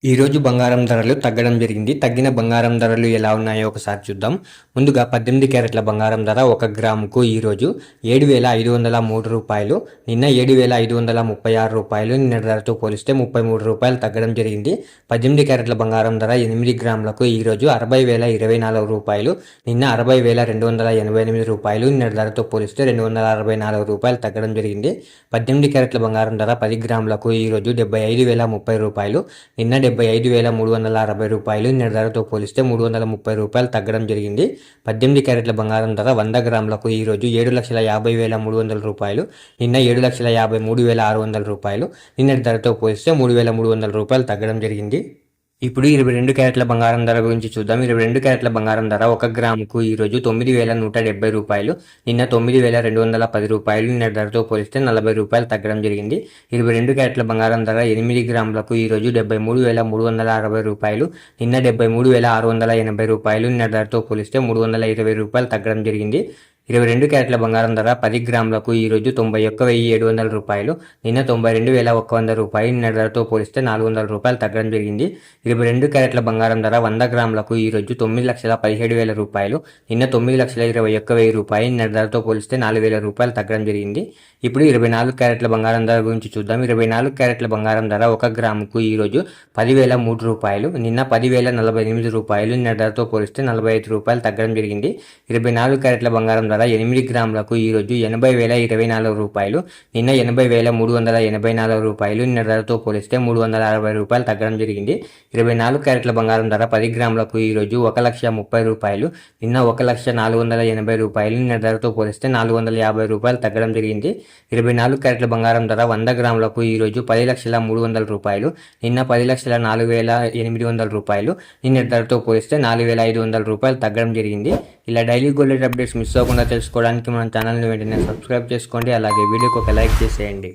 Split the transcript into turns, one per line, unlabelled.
ఈరోజు బంగారం ధరలు తగ్గడం జరిగింది. తగ్గిన బంగారం ధరలు ఎలా ఉన్నాయో ఒకసారి చూద్దాం. ముందుగా 18 క్యారెట్ల బంగారం ధర 1 గ్రాముకు ఈరోజు 7,503 రూపాయలు. నిన్న 7,536 రూపాయలు. నిన్న ధరతో పోలిస్తే 33 రూపాయలు తగ్గడం జరిగింది. 18 క్యారెట్ల బంగారం ధర 8 గ్రాములకు ఈరోజు 60,024 రూపాయలు. నిన్న 60,288 రూపాయలు. నిన్న ధరతో పోలిస్తే 264 రూపాయలు తగ్గడం జరిగింది. 18 క్యారెట్ల బంగారం ధర 10 గ్రాములకు ఈరోజు 75,030 రూపాయలు. నిన్న 75,360 రూపాయలు. నిన్న ధరతో పోలిస్తే 330 రూపాయలు తగ్గడం జరిగింది. 18 క్యారెట్ల బంగారం ధర 100 గ్రాములకు ఈరోజు 7,50,300 రూపాయలు. నిన్న 7,53,600 రూపాయలు. నిన్నటి ధరతో పోలిస్తే 3,300 రూపాయలు తగ్గడం జరిగింది. ఇప్పుడు 22 క్యారెట్ల బంగారం ధర గురించి చూద్దాం. 22 క్యారెట్ల బంగారం ధర 1 గ్రాముకు ఈరోజు 9,170 రూపాయలు. నిన్న 9,210 రూపాయలు. నిన్న ధరతో పోలిస్తే 40 రూపాయలు తగ్గడం జరిగింది. 22 క్యారెట్ల బంగారం ధర 8 గ్రాములకు ఈరోజు 73,360 రూపాయలు. నిన్న 73,680 రూపాయలు. నిన్న ధరతో పోలిస్తే 320 రూపాయలు తగ్గడం జరిగింది. 22 క్యారెట్ల బంగారం ధర 10 గ్రాములకు ఈరోజు 91,700 రూపాయలు. నిన్న 92,100 రూపాయలు. నిన్న ధరతో పోలిస్తే 400 రూపాయలు తగ్గడం జరిగింది. 22 క్యారెట్ల బంగారం ధర 100 గ్రాములకు ఈరోజు 9,17,000 రూపాయలు. నిన్న 9,21,000 రూపాయలు. నిన్న ధరతో పోలిస్తే 4,000 రూపాయలు తగ్గడం జరిగింది. ఇప్పుడు 24 క్యారెట్ల బంగారం ధర గురించి చూద్దాం. 24 క్యారెట్ల బంగారం ధర 1 గ్రాముకు ఈరోజు 10,003 రూపాయలు. నిన్న 10,048 రూపాయలు. నిన్న ధరతో పోలిస్తే 45 రూపాయలు తగ్గడం జరిగింది. 24 క్యారెట్ల బంగారం ధర 8 గ్రాములకు ఈరోజు 80,024 రూపాయలు. నిన్న 80,384 రూపాయలు. నిన్న ధరతో పోలిస్తే 360 రూపాయలు తగ్గడం జరిగింది. 24 క్యారెట్ల బంగారం ధర 10 గ్రాములకు ఈరోజు 1,30,030 రూపాయలు. నిన్న 1,04,80 రూపాయలు. నిన్న ధరతో పోలిస్తే 450 రూపాయలు తగ్గడం జరిగింది. 24 క్యారెట్ల బంగారం ధర 100 గ్రాములకు ఈరోజు 10,03,00,000 రూపాయలు. నిన్న 10,04,800 రూపాయలు. నిన్న ధరతో పోలిస్తే 4,500 రూపాయలు తగ్గడం జరిగింది. ఇలా డైలీ గోల్డ్ అప్డేట్స్ మిస్ అవ్వకుండా తెలుసుకోవడానికి మన ఛానల్ని వెంటనే సబ్స్క్రైబ్ చేసుకోండి. అలాగే వీడియోకి ఒక లైక్ చేసేయండి.